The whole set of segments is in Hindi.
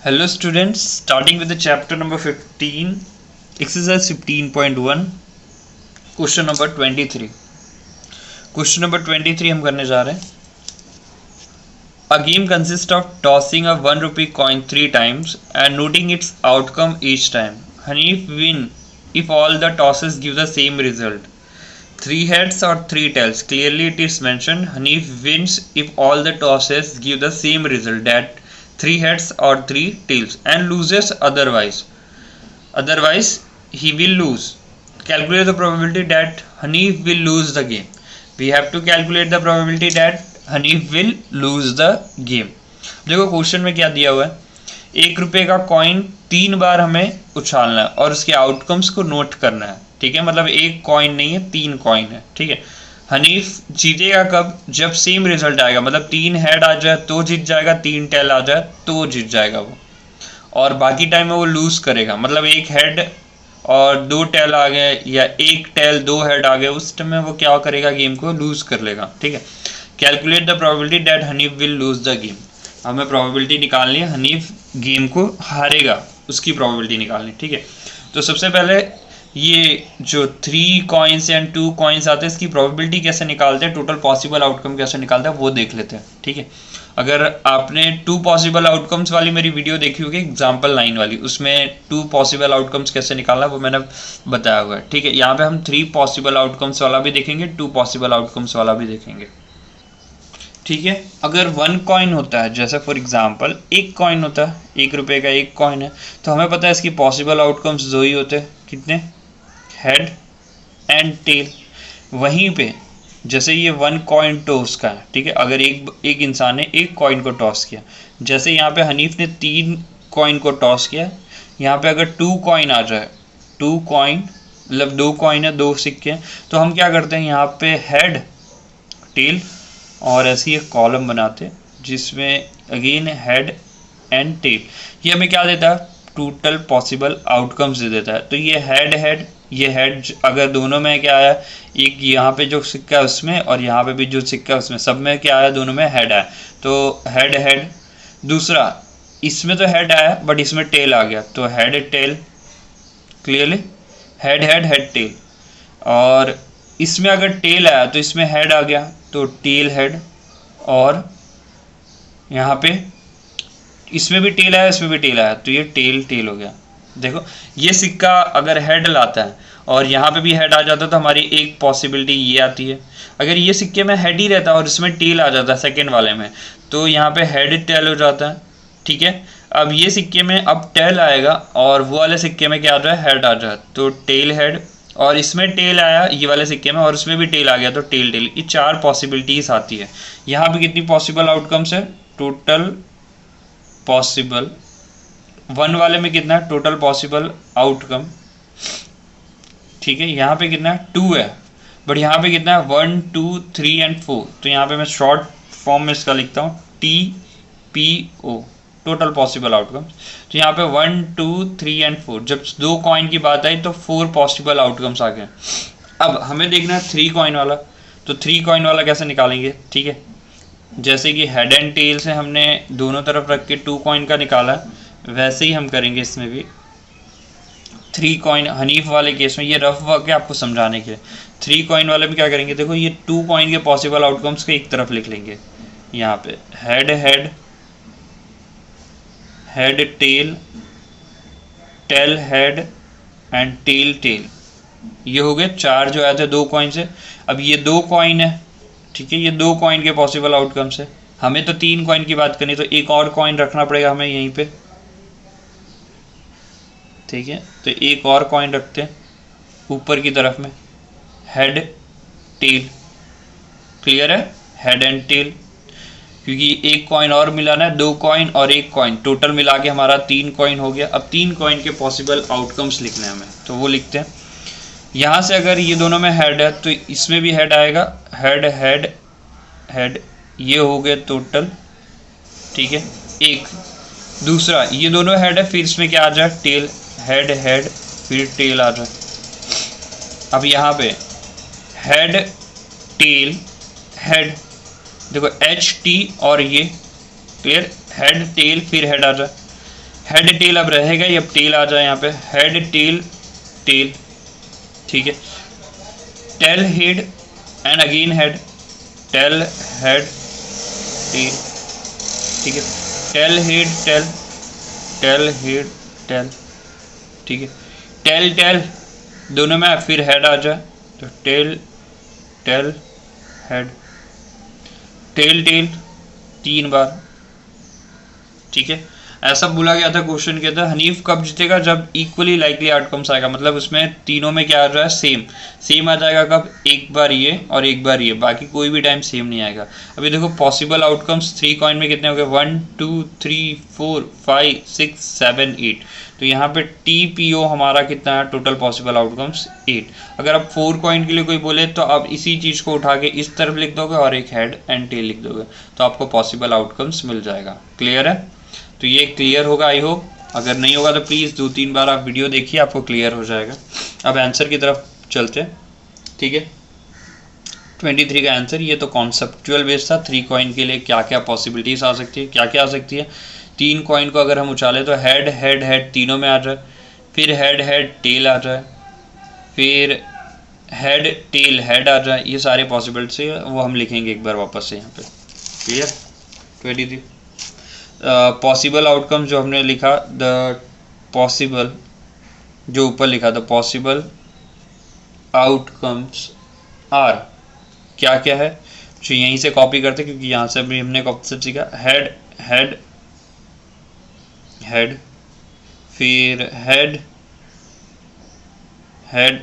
Hello students, starting with the chapter number 15, exercise 15.1, question number 23. Question number 23 हम करने जा रहे हैं. A game consists of tossing a 1 rupee coin 3 times and noting its outcome each time. Hanif win if all the tosses give the same result. 3 heads or 3 tails. Clearly it is mentioned Hanif wins if all the tosses give the same result, that 3 heads or 3 tails, and loses otherwise he will lose. Calculate the probability that Hanif will lose the game. We have to calculate the probability that Hanif will lose the game. देखो क्वेश्चन में क्या दिया हुआ है, 1 रुपये का कॉइन 3 बार हमें उछालना है और उसके आउटकम्स को नोट करना है. ठीक है, मतलब 1 कॉइन नहीं है, 3 कॉइन है. ठीक है, हनीफ जीतेगा कब, जब सेम रिजल्ट आएगा, मतलब 3 हेड आ जाए तो जीत जाएगा, 3 टेल आ जाए तो जीत जाएगा वो, और बाकी टाइम में वो लूज करेगा. मतलब 1 हेड और 2 टेल आ गए या 1 टेल 2 हेड आ गए, उस टाइम में वो क्या करेगा, गेम को लूज कर लेगा. ठीक है, calculate the probability that Hanif will lose the game. हमें प्रोबेबिलिटी निकालनी है, हनीफ गेम को हारेगा उसकी प्रोबेबिलिटी निकालनी. ठीक है, तो सबसे पहले ये जो 3 कॉइन्स एंड 2 कॉइन्स आते हैं, इसकी प्रोबेबिलिटी कैसे निकालते हैं, टोटल पॉसिबल आउटकम कैसे निकालते हैं वो देख लेते हैं. ठीक है, अगर आपने 2 पॉसिबल आउटकम्स वाली मेरी वीडियो देखी होगी, एग्जाम्पल 9 वाली, उसमें 2 पॉसिबल आउटकम्स कैसे निकालना वो मैंने बताया हुआ है. ठीक है, यहाँ पे हम 3 पॉसिबल आउटकम्स वाला भी देखेंगे, 2 पॉसिबल आउटकम्स वाला भी देखेंगे. ठीक है, अगर 1 कॉइन होता है, जैसे फॉर एग्जांपल 1 कॉइन होता है, 1 रुपये का 1 कॉइन है, तो हमें पता है इसकी पॉसिबल आउटकम्स 2 ही होते हैं. कितने, हेड एंड टेल. वहीं पे जैसे ये 1 कॉइन टॉस का है. ठीक है, अगर एक इंसान ने 1 कॉइन को टॉस किया, जैसे यहाँ पे हनीफ ने 3 कॉइन को टॉस किया, यहाँ पे अगर 2 कॉइन आ जाए, 2 कॉइन मतलब 2 कॉइन है, 2 सिक्के हैं, तो हम क्या करते हैं, यहाँ पे हेड टेल और ऐसी एक कॉलम बनाते हैं जिसमें अगेन हेड एंड टेल. ये हमें क्या देता है, टोटल पॉसिबल आउटकम्स दे देता है. तो ये हेड ये हेड अगर दोनों में क्या आया, एक यहाँ पे जो सिक्का है उसमें और यहाँ पे भी जो सिक्का है उसमें, सब में क्या आया, दोनों में हेड आया, तो हेड. दूसरा इसमें तो हेड आया बट इसमें टेल आ गया, तो head tail. Clearly head tail. और इसमें अगर टेल आया तो इसमें हेड आ गया, तो टेल हेड. और यहाँ पे इसमें भी टेल आया, इसमें भी टेल आया, तो ये टेल हो गया. देखो ये सिक्का अगर हेड लाता है और यहाँ पे भी हेड आ जाता है तो हमारी एक पॉसिबिलिटी ये आती है. अगर ये सिक्के में हेड ही रहता है और इसमें टेल आ जाता है सेकेंड वाले में, तो यहाँ पे हेड टेल हो जाता है. ठीक है, अब ये सिक्के में अब टेल आएगा और वो वाले सिक्के में क्या आ जाए, हेड आ जाए, तो टेल हेड. और इसमें टेल आया ये वाले सिक्के में और उसमें भी टेल आ गया, तो टेल. ये 4 पॉसिबिलिटीज आती है. यहाँ पे कितनी पॉसिबल आउटकम्स है, टोटल पॉसिबल 1 वाले में कितना है, टोटल पॉसिबल आउटकम. ठीक है, यहाँ पे कितना है, 2 है, बट यहाँ पे कितना है, 1 2 3 एंड 4. तो यहाँ पे मैं शॉर्ट फॉर्म में इसका लिखता हूँ TPO, टोटल पॉसिबल आउटकम्स. तो यहाँ पे 1 2 3 एंड 4, जब 2 कॉइन की बात आई तो 4 पॉसिबल आउटकम्स आ गए. अब हमें देखना है 3 कॉइन वाला, तो 3 कॉइन वाला कैसे निकालेंगे. ठीक है, जैसे कि हेड एंड टेल से हमने दोनों तरफ रख के 2 कॉइन का निकाला, वैसे ही हम करेंगे इसमें भी. 3 कॉइन हनीफ वाले केस में, ये रफ वर्क है आपको समझाने के. 3 कॉइन वाले में क्या करेंगे, देखो ये 2 कॉइन के पॉसिबल आउटकम्स को एक तरफ लिख लेंगे. यहाँ पे head tail, tail head and tail. ये हो गए 4 जो आए थे 2 कॉइन से. अब ये 2 कॉइन है. ठीक है, ये 2 कॉइन के पॉसिबल आउटकम्स है. हमें तो 3 कॉइन की बात करनी, तो एक और कॉइन रखना पड़ेगा हमें यहीं पे. ठीक है, तो एक और कॉइन रखते हैं ऊपर की तरफ में, हेड टेल. क्लियर है, हेड एंड टेल, क्योंकि एक कॉइन और मिलाना है, 2 कॉइन और 1 कॉइन, टोटल मिला के हमारा 3 कॉइन हो गया. अब 3 कॉइन के पॉसिबल आउटकम्स लिखने हैं हमें, तो वो लिखते हैं. यहाँ से अगर ये दोनों में हेड है तो इसमें भी हेड आएगा, हेड ये हो गए टोटल. ठीक है, एक. दूसरा ये दोनों हेड है, फिर इसमें क्या आ जाए, टेल, हेड फिर टेल आ जाए. अब यहाँ पे हेड टेल हेड, देखो HT और ये क्लियर, हेड टेल फिर हेड आ जाए. हेड टेल अब रहेगा, ये अब टेल आ जाए यहाँ पे, हेड टेल टेल, ठीक है, tell head and again head, tail head tail, ठीक है, tell head tail, tail head tail, ठीक है, टेल टेल दोनों में फिर हेड आ जाए तो tail tail head, tail tail 3 बार, ठीक है। ऐसा बोला गया था क्वेश्चन के अंदर, हनीफ कब जीतेगा, जब इक्वली लाइकली आउटकम्स आएगा, मतलब उसमें तीनों में क्या आ रहा है, सेम सेम आ जाएगा। कब, एक बार ये और एक बार ये, बाकी कोई भी टाइम सेम नहीं आएगा। अभी देखो पॉसिबल आउटकम्स 3 कॉइन में कितने हो गए, 1 2 3 4 5 6 7 8, तो यहाँ पे TPO हमारा कितना है, टोटल पॉसिबल आउटकम्स 8। अगर आप 4 कॉइन के लिए कोई बोले तो आप इसी चीज़ को उठा के इस तरफ लिख दोगे और एक हेड एंड टेल लिख दोगे, तो आपको पॉसिबल आउटकम्स मिल जाएगा। क्लियर है, तो ये क्लियर होगा आई होप। अगर नहीं होगा तो प्लीज़ 2-3 बार आप वीडियो देखिए, आपको क्लियर हो जाएगा। अब आंसर की तरफ चलते हैं, ठीक है। 23 का आंसर, ये तो कॉन्सेप्चुअल बेस था। 3 कॉइन के लिए क्या क्या पॉसिबिलिटीज आ सकती है, क्या क्या आ सकती है। 3 कॉइन को अगर हम उछालें तो हेड हेड हेड तीनों में आ जाए, फिर हेड हेड टेल आ जाए, फिर हेड टेल हेड आ जाए, ये सारे पॉसिबिलिटी है, वो हम लिखेंगे एक बार वापस से यहाँ पे। क्लियर, 23 पॉसिबल आउटकम जो हमने लिखा, द पॉसिबल, जो ऊपर लिखा द पॉसिबल आउटकम्स आर, क्या क्या है, जो यहीं से कॉपी करते, क्योंकि यहाँ से भी हमने कॉन्सेप्ट सीखा। हेड हेड हेड, फिर हेड हेड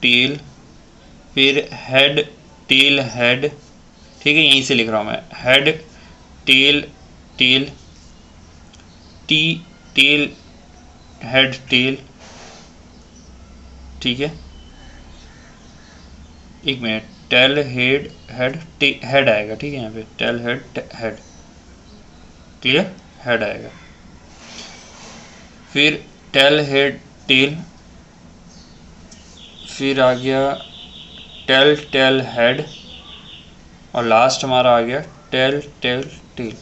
टेल, फिर हेड टेल हेड, ठीक है, यहीं से लिख रहा हूँ मैं, head tail tail, T tail head tail, ठीक है, एक minute, tail head head head आएगा, ठीक है, यहाँ पे tail head head, clear, head आएगा, फिर टेल हेड टेल, फिर आ गया टेल टेल हेड, और लास्ट हमारा आ गया टेल टेल टेल।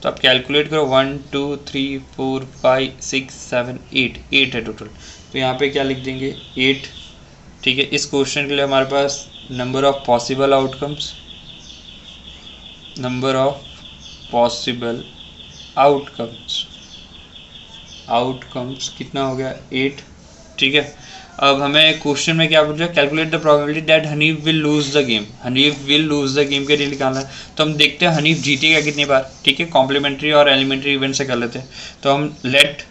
तो आप कैलकुलेट करो, 1 2 3 4 5 6 7 8 है टोटल, तो यहाँ पे क्या लिख देंगे, 8, ठीक है। इस क्वेश्चन के लिए हमारे पास number of possible outcomes, number of possible outcomes कितना हो गया, 8, ठीक है। अब हमें क्वेश्चन में क्या पूछा, calculate the probability that Hanif will lose the game, Hanif will lose the game के लिए निकालना है। तो हम देखते हैं हनीफ जीतेगा कितनी बार, ठीक है, कॉम्प्लीमेंट्री और एलिमेंट्री इवेंट से कर लेते हैं। तो हम let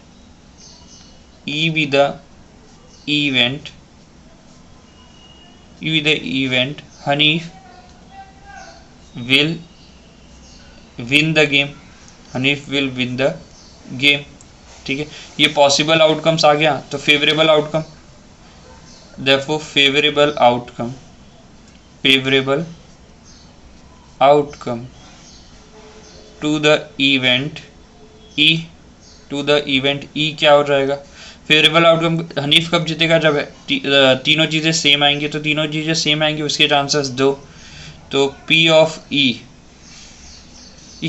E be the event Hanif will win the game, Hanif will win the game, ठीक है। ये पॉसिबल आउटकम्स आ गया, तो favourable outcome, therefore favorable outcome to the event E क्या हो जाएगा, फेवरेबल आउटकम। हनीफ कब जीतेगा, जब तीनों चीज़ें सेम आएंगी, तो तीनों चीज़ें सेम आएंगी, उसके चांसेस 2, तो P ऑफ E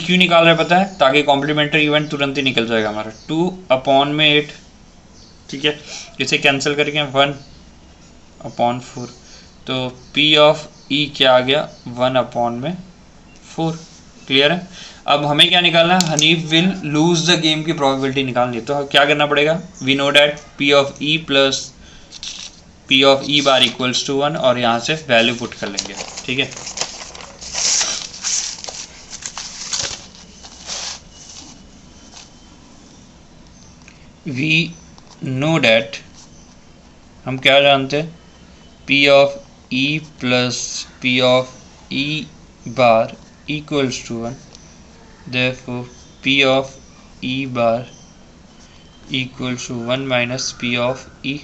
क्यों निकाल रहे पता है, ताकि कॉम्प्लीमेंट्री इवेंट तुरंत ही निकल जाएगा हमारा, 2/8, ठीक है। इसे कैंसिल करके 1/4, तो P ऑफ E क्या आ गया, 1/4। क्लियर है। अब हमें क्या निकालना है, Hanif will lose the game की प्रोबेबिलिटी निकालनी है। तो क्या करना पड़ेगा, we know that P of E plus P of E bar equals to 1, और यहाँ से वैल्यू पुट कर लेंगे, ठीक है। वी नो डैट, हम क्या जानते हैं, P of E plus P of E bar equals to 1, therefore P of E bar equals to 1 minus P of E।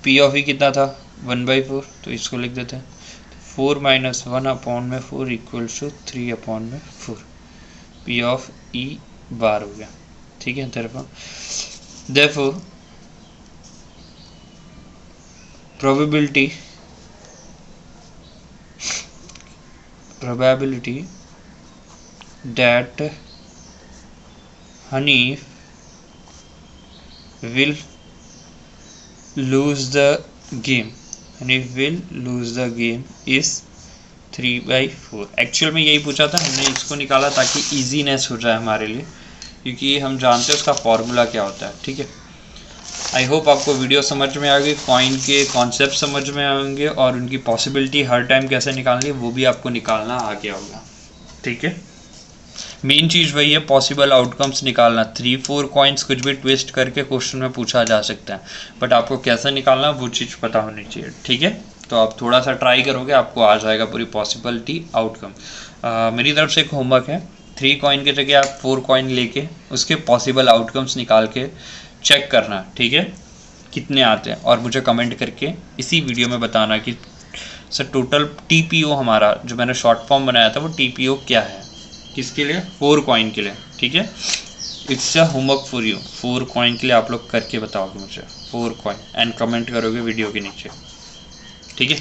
P of E कितना था, 1/4, तो इसको लिख देते हैं, 4 minus 1/4 equals to 3/4, P of E bar हो गया, ठीक है। therefore probability that Hanif will lose the game and if will lose the game is 3/4। Actual में यही पूछा था, हमने इसको निकाला ताकि इजीनेस हो जाए हमारे लिए, क्योंकि हम जानते हैं उसका फॉर्मूला क्या होता है। ठीक है, आई होप आपको वीडियो समझ में आ गई, कॉइन के कॉन्सेप्ट समझ में आएंगे और उनकी पॉसिबिलिटी हर टाइम कैसे निकालनी है वो भी आपको निकालना आ गया होगा। ठीक है, मेन चीज़ वही है, पॉसिबल आउटकम्स निकालना। 3-4 कॉइन्स कुछ भी ट्विस्ट करके क्वेश्चन में पूछा जा सकता है, बट आपको कैसे निकालना वो चीज़ पता होनी चाहिए। ठीक है, तो आप थोड़ा सा ट्राई करोगे आपको आ जाएगा पूरी पॉसिबिलिटी आउटकम। मेरी तरफ से एक होमवर्क है, 3 कॉइन की जगह आप 4 कॉइन लेके उसके पॉसिबल आउटकम्स निकाल के चेक करना। ठीक है, कितने आते हैं और मुझे कमेंट करके इसी वीडियो में बताना कि सर टोटल TPO हमारा जो मैंने शॉर्ट फॉर्म बनाया था वो TPO क्या है, किसके लिए, 4 कॉइन के लिए। ठीक है, it's a homework for you. 4 coin के लिए आप लोग करके बताओगे मुझे 4 कॉइन एंड कमेंट करोगे वीडियो के नीचे। ठीक है।